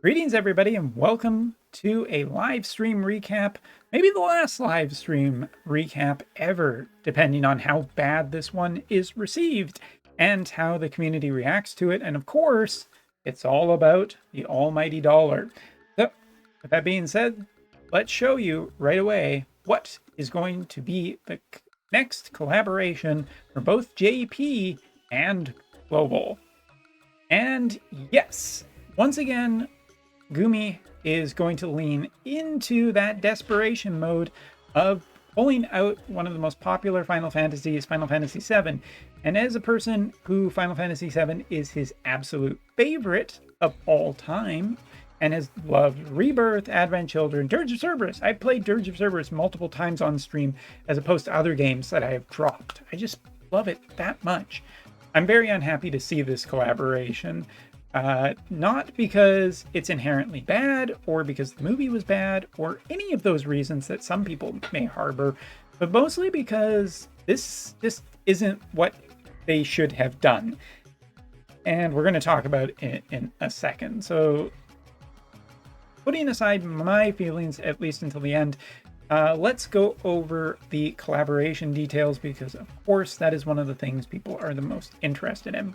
Greetings, everybody, and welcome to a live stream recap. Maybe the last live stream recap ever, depending on how bad this one is received and how the community reacts to it. And of course, it's all about the almighty dollar. So, with that being said, let's show you right away what is going to be the next collaboration for both JP and Global. And yes, once again, Gumi is going to lean into that desperation mode of pulling out one of the most popular Final Fantasies, Final Fantasy VII. And as a person who Final Fantasy VII is his absolute favorite of all time, and has loved Rebirth, Advent Children, Dirge of Cerberus. I played Dirge of Cerberus multiple times on stream as opposed to other games that I have dropped. I just love it that much. I'm very unhappy to see this collaboration. Not because it's inherently bad, or because the movie was bad, or any of those reasons that some people may harbor, but mostly because this just isn't what they should have done. And we're going to talk about it in a second. So, putting aside my feelings, at least until the end, let's go over the collaboration details, because of course that is one of the things people are the most interested in.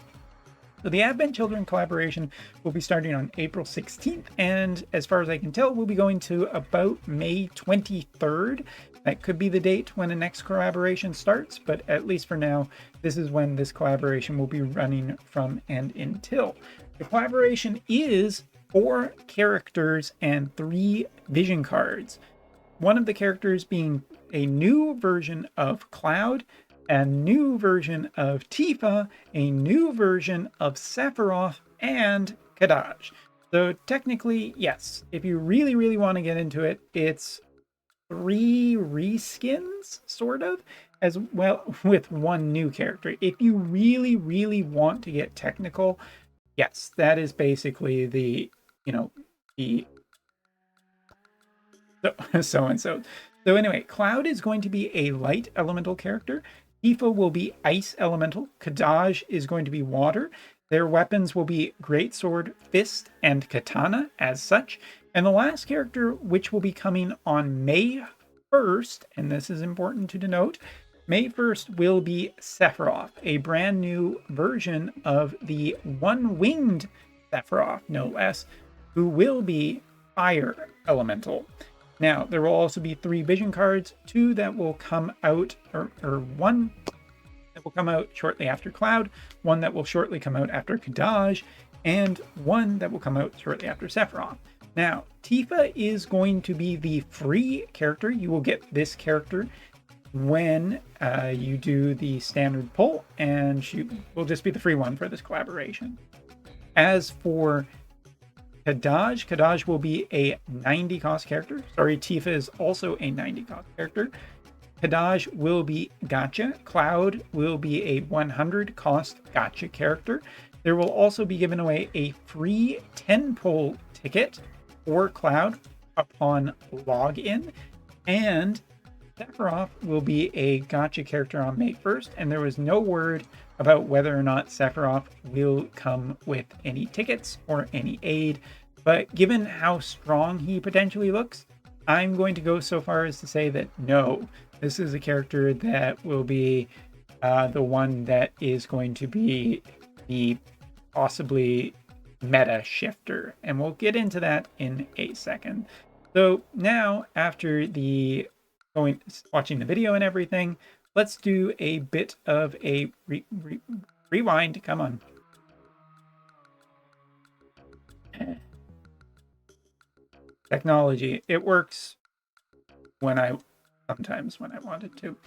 So the Advent Children collaboration will be starting on April 16th, and as far as I can tell, we'll be going to about May 23rd. That could be the date when the next collaboration starts, but at least for now, this is when this collaboration will be running from and until. The collaboration is 4 characters and 3 vision cards. One of the characters being a new version of Cloud, a new version of Tifa, a new version of Sephiroth, and Kadd. So technically, yes, if you really, really want to get into it, it's 3 reskins, sort of, as well, with 1 new character. If you really, really want to get technical, yes, that is basically the, the so-and-so. So anyway, Cloud is going to be a light elemental character. Tifa will be ice elemental. Kadd is going to be water. Their weapons will be greatsword, fist, and katana as such. And the last character, which will be coming on May 1st, and this is important to denote, May 1st will be Sephiroth, a brand new version of the one-winged Sephiroth, no less, who will be fire elemental. Now, there will also be 3 vision cards, 2 that will come out, or 1 that will come out shortly after Cloud, 1 that will shortly come out after Kadd, and 1 that will come out shortly after Sephiroth. Now, Tifa is going to be the free character. You will get this character when you do the standard pull, and she will just be the free one for this collaboration. As for Kadd will be a 90 cost character. Sorry, Tifa is also a 90 cost character. Kadd will be gacha. Cloud will be a 100 cost gacha character. There will also be given away a free 10 pull ticket for Cloud upon login. And Sephiroth will be a gacha character on May 1st, and there was no word about whether or not Sephiroth will come with any tickets or any aid. But given how strong he potentially looks, I'm going to go so far as to say that no, this is a character that will be the one that is going to be the possibly meta shifter. And we'll get into that in a second. So now, after the watching the video and everything, let's do a bit of a rewind. Come on. Technology. It works sometimes when I want it to.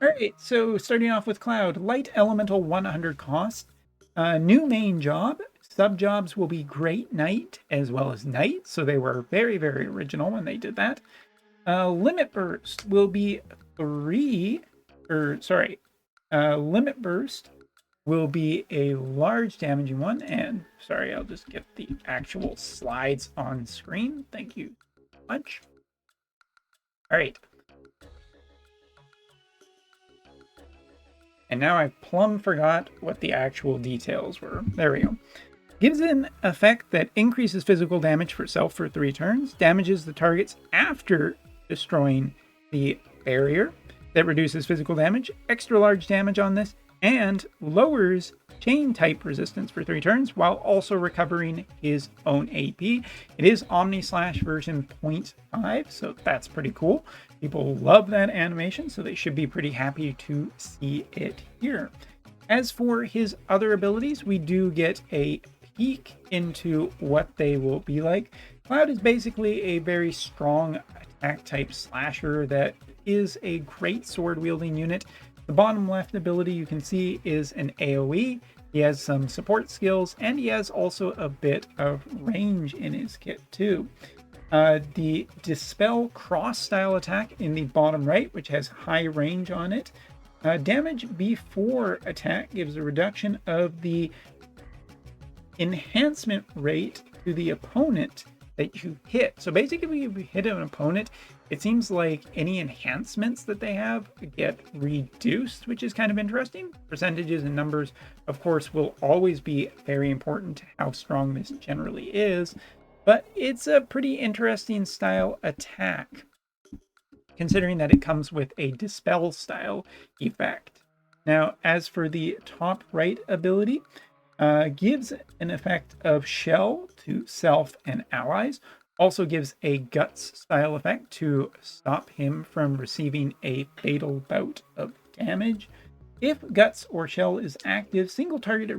All right, so starting off with Cloud, light elemental 100 cost. New main job. Sub jobs will be Great Knight as well as Knight, so they were very, very original when they did that. Limit Burst will be Limit Burst will be a large damaging one, and sorry, I'll just get the actual slides on screen. Thank you so much. All right. And now I plumb forgot what the actual details were. There we go. Gives an effect that increases physical damage for self for 3 turns, damages the targets after destroying the barrier, that reduces physical damage, extra large damage on this, and lowers chain type resistance for 3 turns while also recovering his own AP. It is Omni Slash version 0.5, so that's pretty cool. People love that animation, so they should be pretty happy to see it here. As for his other abilities, we do get a peek into what they will be like. Cloud is basically a very strong attack type slasher that is a great sword wielding unit. The bottom left ability you can see is an AoE. He has some support skills, and he has also a bit of range in his kit too. The Dispel Cross style attack in the bottom right, which has high range on it. Damage before attack gives a reduction of the enhancement rate to the opponent that you hit. So basically, if you hit an opponent, it seems like any enhancements that they have get reduced, which is kind of interesting. Percentages and numbers, of course, will always be very important to how strong this generally is, but it's a pretty interesting style attack, considering that it comes with a Dispel style effect. Now, as for the top right ability, gives an effect of Shell to self and allies. Also gives a Guts style effect to stop him from receiving a fatal bout of damage. If Guts or Shell is active, single target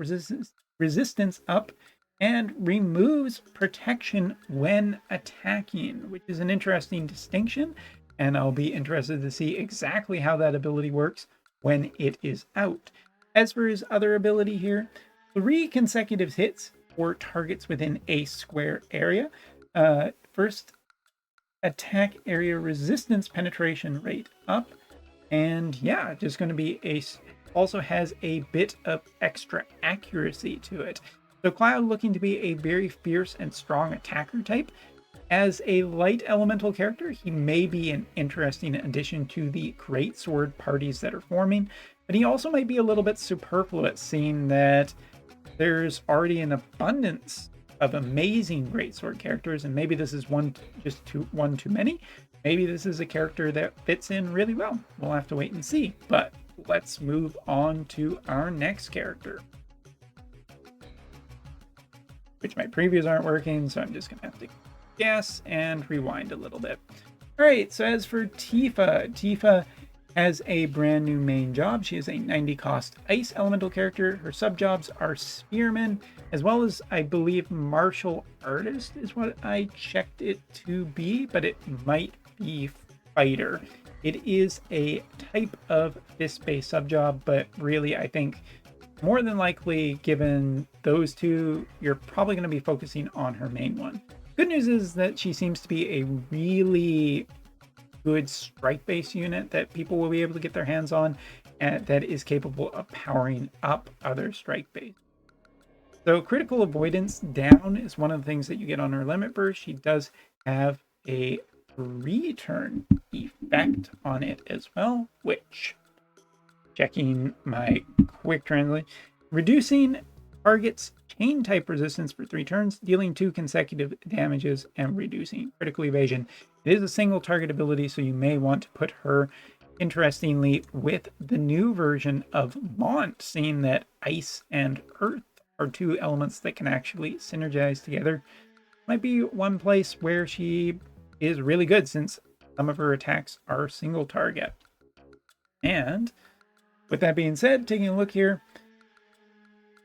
resistance up and removes protection when attacking, which is an interesting distinction, and I'll be interested to see exactly how that ability works when it is out. As for his other ability here, 3 consecutive hits for targets within a square area. First, attack area resistance penetration rate up. And yeah, just going to be also has a bit of extra accuracy to it. So Cloud looking to be a very fierce and strong attacker type. As a light elemental character, he may be an interesting addition to the greatsword parties that are forming, but he also might be a little bit superfluous, seeing that there's already an abundance of amazing greatsword characters, and maybe this is one too many. Maybe this is a character that fits in really well. We'll have to wait and see, but let's move on to our next character, which my previews aren't working, so I'm just gonna have to guess and rewind a little bit. All right, so as for Tifa has a brand new main job. She is a 90 cost ice elemental character. Her sub jobs are spearman, as well as I believe martial artist is what I checked it to be, but it might be fighter. It is a type of fist-based sub job, but really I think more than likely, given those two, you're probably going to be focusing on her main one. Good news is that she seems to be a really good strike-based unit that people will be able to get their hands on, and that is capable of powering up other strike-based. So critical avoidance down is one of the things that you get on her limit burst. She does have a return effect on it as well, which, checking my quick translate, reducing target's chain type resistance for 3 turns, dealing 2 consecutive damages, and reducing critical evasion. It is a single target ability, so you may want to put her, interestingly, with the new version of Mont, seeing that ice and earth are 2 elements that can actually synergize together. Might be one place where she is really good, since some of her attacks are single target. And with that being said, taking a look here.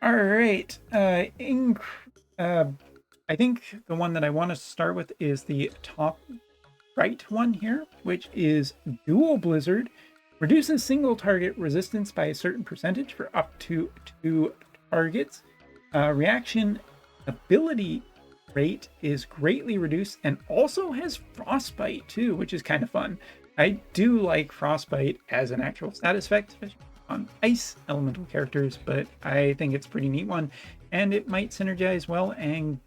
All right, I think the one that I want to start with is the top right one here, which is Dual Blizzard. Reduces single target resistance by a certain percentage for up to 2 targets. Reaction ability rate is greatly reduced, and also has Frostbite too, which is kind of fun. I do like Frostbite as an actual status effect, especially on ice elemental characters, but I think it's a pretty neat one, and it might synergize well and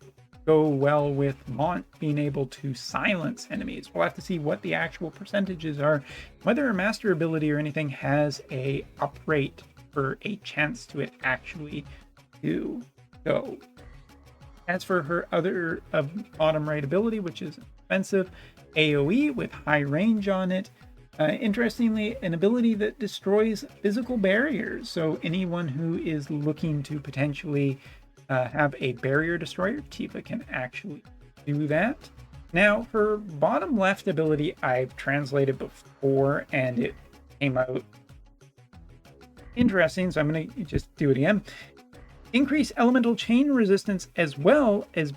go well with Mont being able to silence enemies. We'll have to see what the actual percentages are, whether a master ability or anything has a up rate for a chance to it actually do go. As for her other bottom right ability, which is offensive, AoE with high range on it. Interestingly, an ability that destroys physical barriers. So anyone who is looking to potentially have a barrier destroyer, Tifa can actually do that. Now, her bottom left ability I've translated before, and it came out interesting, so I'm going to just do it again. Increase elemental chain resistance as well as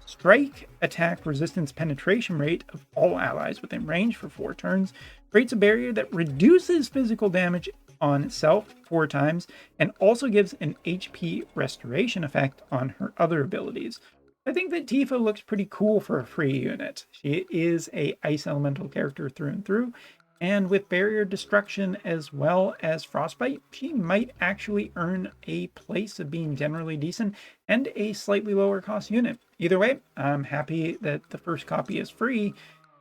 strike attack resistance penetration rate of all allies within range for 4 turns. Creates a barrier that reduces physical damage on itself 4 times and also gives an HP restoration effect on her other abilities. I think that Tifa looks pretty cool for a free unit. She is a ice elemental character through and through, and with barrier destruction as well as frostbite, she might actually earn a place of being generally decent and a slightly lower cost unit. Either way, I'm happy that the first copy is free,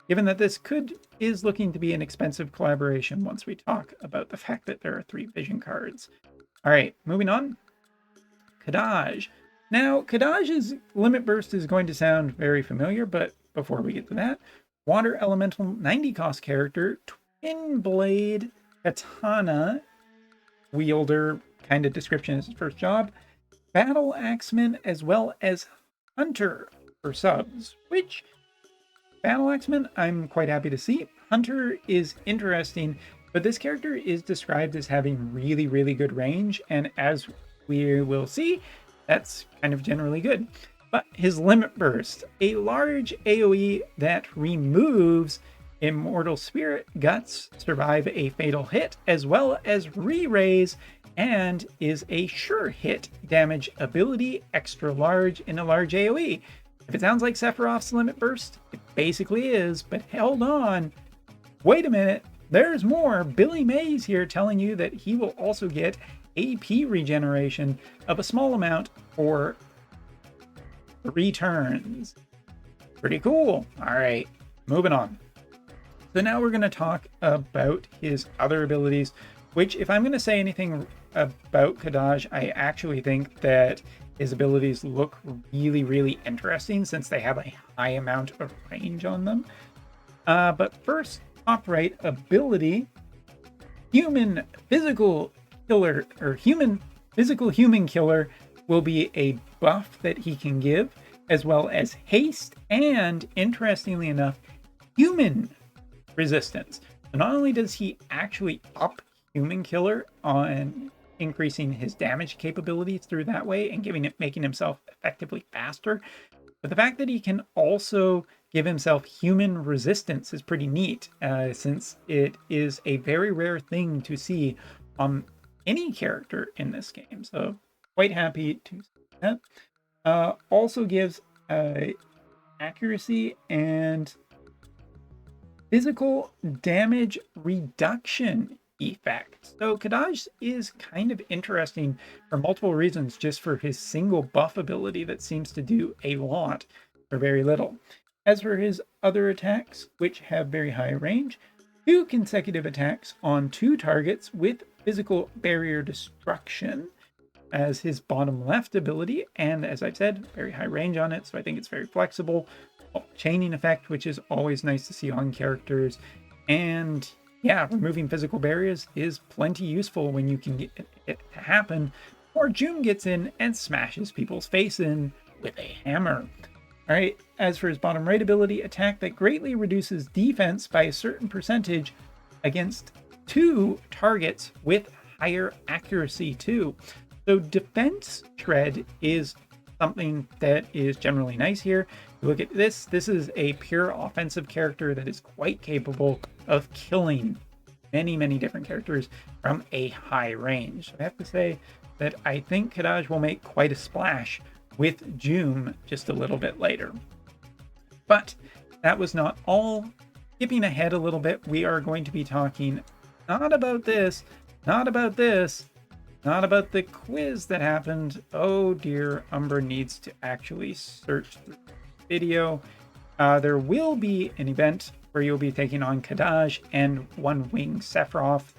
given that this is looking to be an expensive collaboration once we talk about the fact that there are 3 vision cards. All right, moving on. Kadd. Now, Kadd's Limit Burst is going to sound very familiar, but before we get to that, Water Elemental 90 cost character, Twin Blade Katana wielder, kind of description is his first job, Battle Axeman, as well as Hunter for subs, which Battle Axeman I'm quite happy to see. Hunter is interesting, but this character is described as having really, really good range, and as we will see, that's kind of generally good. But his Limit Burst, a large AoE that removes Immortal Spirit Guts, survive a fatal hit, as well as re-raise, and is a sure hit damage ability, extra large in a large AoE. If it sounds like Sephiroth's Limit Burst, it basically is, but hold on. Wait a minute, there's more. Billy Mays here telling you that he will also get AP regeneration of a small amount for 3 turns. Pretty cool. All right, moving on. So now we're going to talk about his other abilities, which if I'm going to say anything about Kadd, I actually think that his abilities look really, really interesting since they have a high amount of range on them. But first, top right ability, Human Physical Killer, or Human Physical Human Killer will be a buff that he can give, as well as haste and, interestingly enough, human resistance. So not only does he actually up Human Killer on increasing his damage capabilities through that way and making himself effectively faster, but the fact that he can also give himself human resistance is pretty neat, since it is a very rare thing to see on any character in this game. So quite happy to see that. Also gives accuracy and physical damage reduction effect. So Kadd is kind of interesting for multiple reasons, just for his single buff ability that seems to do a lot for very little. As for his other attacks, which have very high range, 2 consecutive attacks on 2 targets with physical barrier destruction as his bottom left ability, and as I've said, very high range on it, so I think it's very flexible. Chaining effect, which is always nice to see on characters, and yeah, removing physical barriers is plenty useful when you can get it to happen, or June gets in and smashes people's face in with a hammer. All right, as for his bottom right ability, attack that greatly reduces defense by a certain percentage against 2 targets with higher accuracy too. So defense shred is something that is generally nice here. Look at this. This is a pure offensive character that is quite capable of killing many, many different characters from a high range. So I have to say that I think Kadd will make quite a splash with June just a little bit later. But that was not all. Skipping ahead a little bit, we are going to be talking not about this, not about this, not about the quiz that happened. Oh dear, Umbra needs to actually search through the video. There will be an event where you'll be taking on Kadd and One Wing Sephiroth.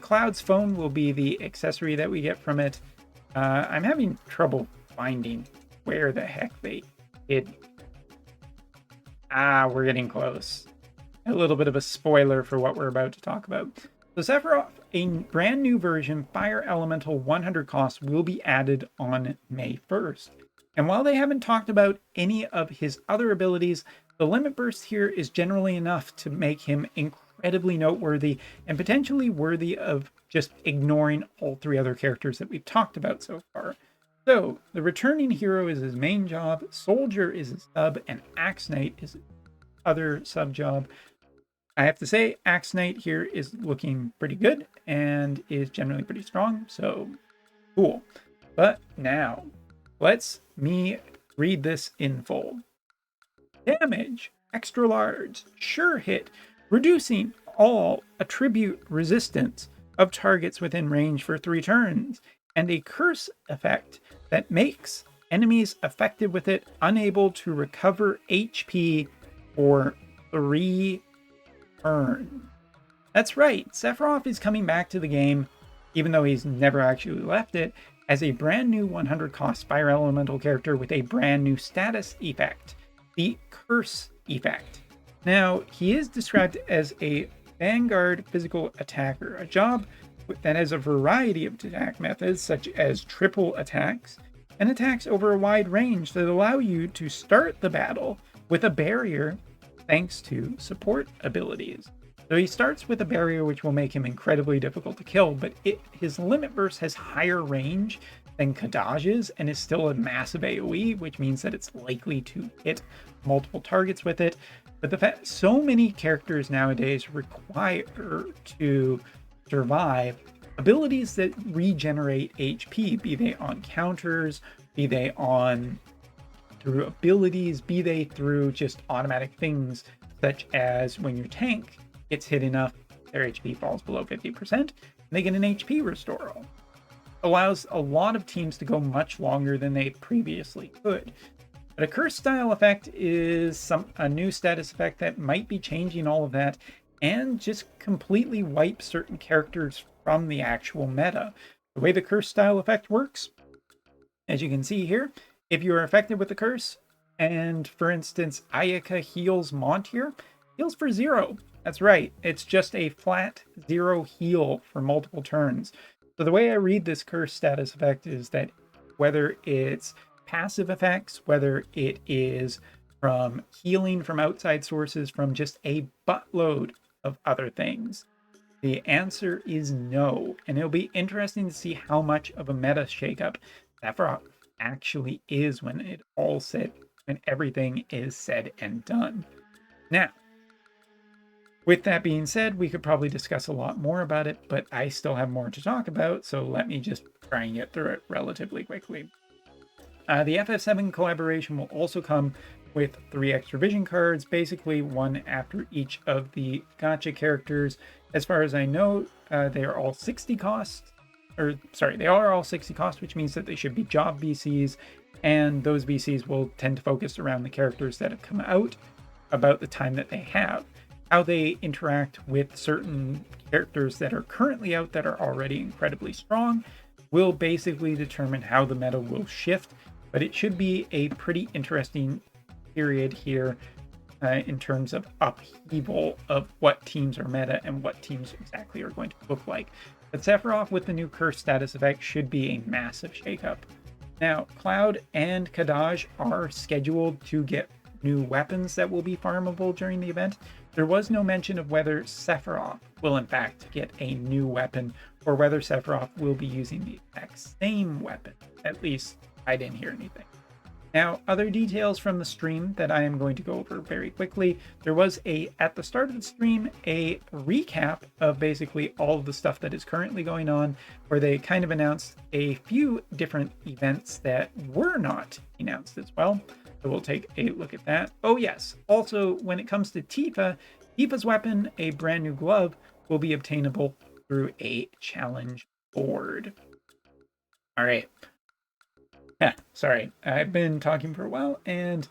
Cloud's phone will be the accessory that we get from it. I'm having trouble finding where the heck they hid. Ah, we're getting close. A little bit of a spoiler for what we're about to talk about. So Sephiroth, a brand new version, Fire Elemental 100 cost, will be added on May 1st. And while they haven't talked about any of his other abilities, the limit burst here is generally enough to make him incredibly noteworthy and potentially worthy of just ignoring all three other characters that we've talked about so far. So, the returning hero is his main job, Soldier is his sub, and Axe Knight is his other sub job. I have to say, Axe Knight here is looking pretty good and is generally pretty strong, so cool. But now, let's me read this in full. Damage, extra large, sure hit, reducing all attribute resistance of targets within range for 3 turns, and a curse effect that makes enemies affected with it unable to recover HP for 3 turns. That's right, Sephiroth is coming back to the game, even though he's never actually left it, as a brand new 100 cost Fire Elemental character with a brand new status effect, the Curse effect. Now, he is described as a Vanguard physical attacker, a job that has a variety of attack methods, such as triple attacks, and attacks over a wide range that allow you to start the battle with a barrier thanks to support abilities. So he starts with a barrier which will make him incredibly difficult to kill, but his limit burst has higher range than Kadd's and is still a massive AoE, which means that it's likely to hit multiple targets with it. But the fact so many characters nowadays require to survive abilities that regenerate HP, be they on counters, be they on through abilities, be they through just automatic things, such as when your tank gets hit enough, their HP falls below 50%, and they get an HP restore. Allows a lot of teams to go much longer than they previously could. But a curse style effect is a new status effect that might be changing all of that and just completely wipe certain characters from the actual meta. The way the curse style effect works, as you can see here, if you are affected with the curse, and for instance, Ayaka heals Montier, heals for 0. That's right, it's just a flat 0 heal for multiple turns. So the way I read this curse status effect is that whether it's passive effects, whether it is from healing from outside sources, from just a buttload of other things, the answer is no. And it'll be interesting to see how much of a meta shakeup Sephiroth actually is when everything is said and done. Now, with that being said, we could probably discuss a lot more about it, but I still have more to talk about, so let me just try and get through it relatively quickly. The FF7 collaboration will also come with 3 extra vision cards, basically one after each of the gacha characters. As far as I know, they are all 60 costs, they are all 60 costs, which means that they should be job BCs, and those BCs will tend to focus around the characters that have come out about the time that they have. How they interact with certain characters that are currently out that are already incredibly strong will basically determine how the meta will shift, but it should be a pretty interesting period here in terms of upheaval of what teams are meta and what teams exactly are going to look like. But Sephiroth with the new curse status effect should be a massive shakeup. Now, Cloud and Kadd are scheduled to get new weapons that will be farmable during the event. There was no mention of whether Sephiroth will in fact get a new weapon or whether Sephiroth will be using the exact same weapon. At least I didn't hear anything. Now, other details from the stream that I am going to go over very quickly. There was at the start of the stream, a recap of basically all of the stuff that is currently going on, where they kind of announced a few different events that were not announced as well. So we'll take a look at that. Oh yes, also when it comes to Tifa's weapon, a brand new glove, will be obtainable through a challenge board. All right. Sorry, I've been talking for a while and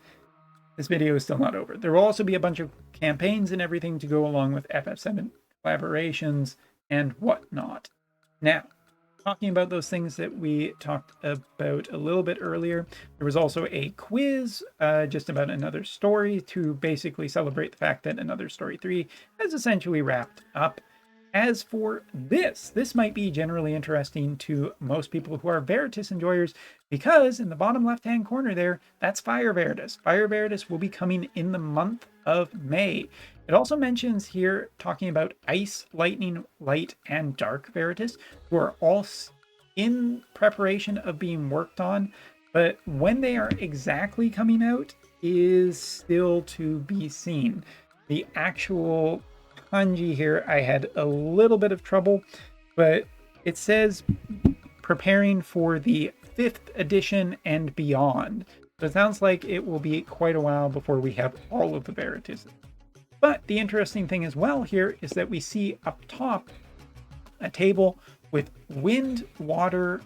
this video is still not over. There will also be a bunch of campaigns and everything to go along with FF7 collaborations and whatnot. Now, talking about those things that we talked about a little bit earlier. There was also a quiz just about Another Story to basically celebrate the fact that Another Story 3 has essentially wrapped up. As for this might be generally interesting to most people who are Veritas enjoyers, because in the bottom left-hand corner there, that's Fire Veritas. Fire Veritas will be coming in the month of May. It also mentions here talking about Ice, Lightning, Light, and Dark Veritas, who are all in preparation of being worked on, but when they are exactly coming out is still to be seen. The actual kanji here, I had a little bit of trouble, but it says preparing for the 5th edition and beyond. So it sounds like it will be quite a while before we have all of the Veritas. But the interesting thing as well here is that we see up top a table with wind, water,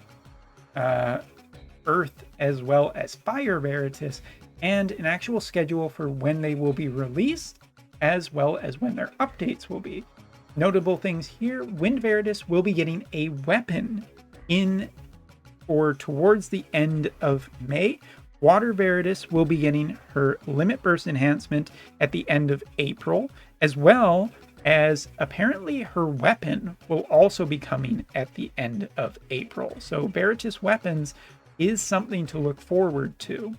earth, as well as fire Veritas, and an actual schedule for when they will be released, as well as when their updates will be. Notable things here, Wind Veritas will be getting a weapon in or towards the end of May. Water Veritas will be getting her Limit Burst enhancement at the end of April, as well as apparently her weapon will also be coming at the end of April. So Veritas weapons is something to look forward to.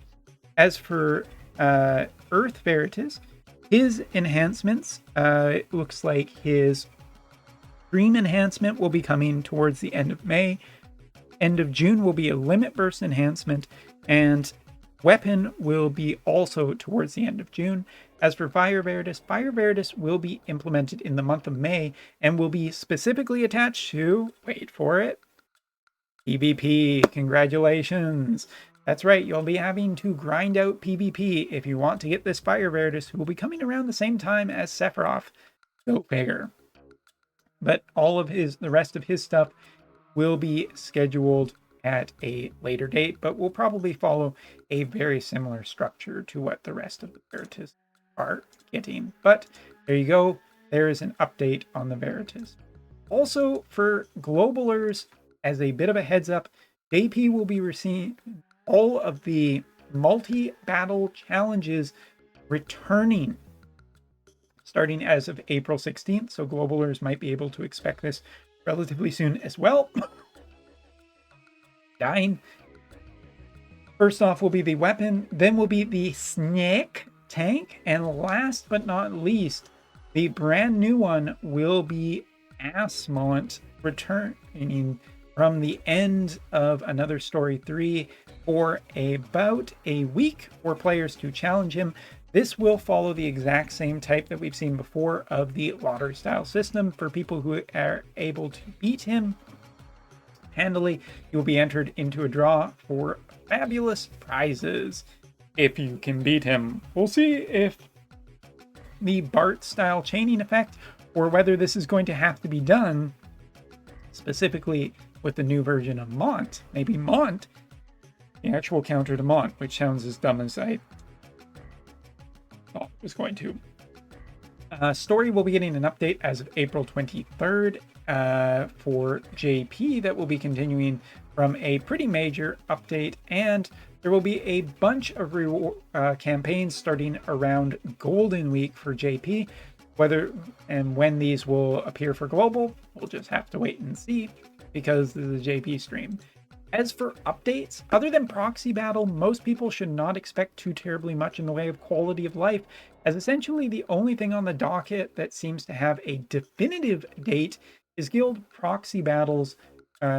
As for Earth Veritas, his enhancements, it looks like his Dream enhancement will be coming towards the end of May. End of June will be a Limit Burst enhancement, and weapon will be also towards the end of June. As for Fire Veritas will be implemented in the month of May and will be specifically attached to, wait for it, PvP. Congratulations. That's right, you'll be having to grind out PvP if you want to get this Fire Veritas, who will be coming around the same time as Sephiroth. Go figure. But all of the rest of his stuff will be scheduled at a later date, but will probably follow a very similar structure to what the rest of the Veritas are getting. But there you go. There is an update on the Veritas. Also, for Globalers, as a bit of a heads up, JP will be receiving all of the multi-battle challenges returning starting as of April 16th. So Globalers might be able to expect this relatively soon as well. Dying. First off will be the weapon, then will be the snake tank, and last but not least, the brand new one will be Asmont, returning from the end of Another Story 3 for about a week for players to challenge him. This will follow the exact same type that we've seen before of the lottery style system. For people who are able to beat him handily, you'll be entered into a draw for fabulous prizes if you can beat him. We'll see if the Bart style chaining effect or whether this is going to have to be done specifically with the new version of Mont. Maybe Mont, the actual counter to Mont, which sounds as dumb as I thought it was going to. Story will be getting an update as of April 23rd for JP that will be continuing from a pretty major update, and there will be a bunch of campaigns starting around Golden Week for JP. Whether and when these will appear for Global, we'll just have to wait and see, because this is a JP stream. As for updates, other than Proxy Battle, most people should not expect too terribly much in the way of quality of life, as essentially the only thing on the docket that seems to have a definitive date is Guild Proxy Battles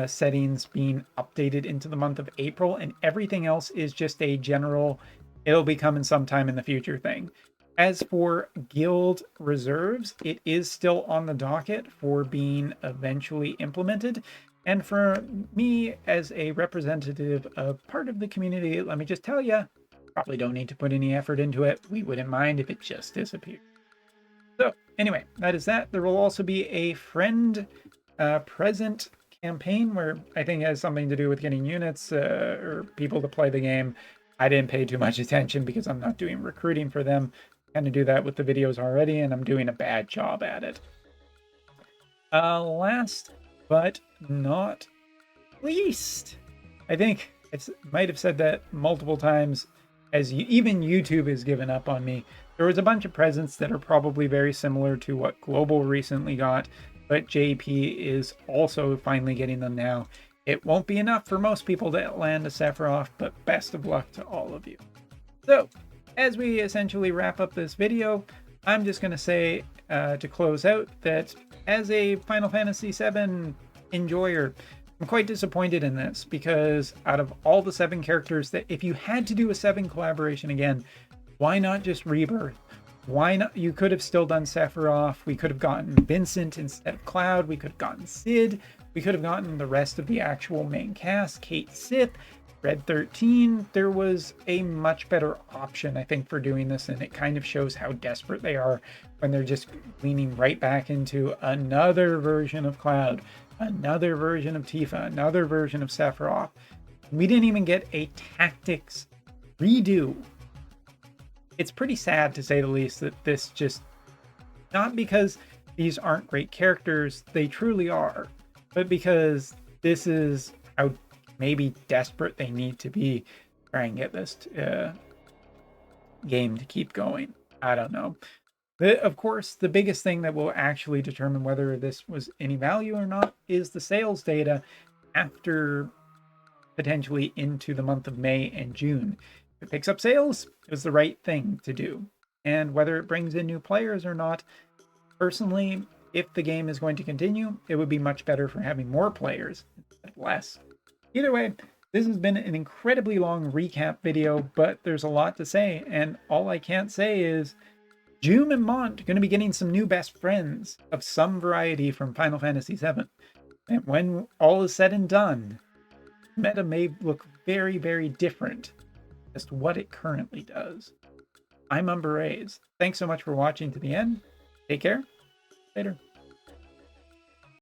settings being updated into the month of April, and everything else is just a general, it'll be coming sometime in the future thing. As for Guild Reserves, it is still on the docket for being eventually implemented. And for me, as a representative of part of the community, let me just tell you, probably don't need to put any effort into it. We wouldn't mind if it just disappeared. So anyway, that is that. There will also be a friend present campaign where I think it has something to do with getting units or people to play the game. I didn't pay too much attention because I'm not doing recruiting for them. I kind of do that with the videos already, and I'm doing a bad job at it. Last but not least. I think I might have said that multiple times, as even YouTube has given up on me. There was a bunch of presents that are probably very similar to what Global recently got, but JP is also finally getting them now. It won't be enough for most people to land a Sephiroth, but best of luck to all of you. So, as we essentially wrap up this video, I'm just going to say to close out that as a Final Fantasy VII enjoyer, I'm quite disappointed in this, because out of all the 7 characters, that if you had to do a 7 collaboration again, why not just Rebirth? Why not? You could have still done Sephiroth. We could have gotten Vincent instead of Cloud. We could have gotten Cid. We could have gotten the rest of the actual main cast, Kate Sith, Red 13. There was a much better option, I think, for doing this, and it kind of shows how desperate they are when they're just leaning right back into another version of Cloud, another version of Tifa, another version of Sephiroth. We didn't even get a tactics redo. It's pretty sad, to say the least, that this just, not because these aren't great characters, they truly are, but because this is how maybe desperate they need to be to try and get this game to keep going. I don't know. Of course, the biggest thing that will actually determine whether this was any value or not is the sales data after potentially into the month of May and June. If it picks up sales, it was the right thing to do. And whether it brings in new players or not, personally, if the game is going to continue, it would be much better for having more players instead of less. Either way, this has been an incredibly long recap video, but there's a lot to say, and all I can't say is Jume and Mont are going to be getting some new best friends of some variety from Final Fantasy VII. And when all is said and done, meta may look very, very different as to what it currently does. I'm Umber Rays. Thanks so much for watching to the end. Take care. Later.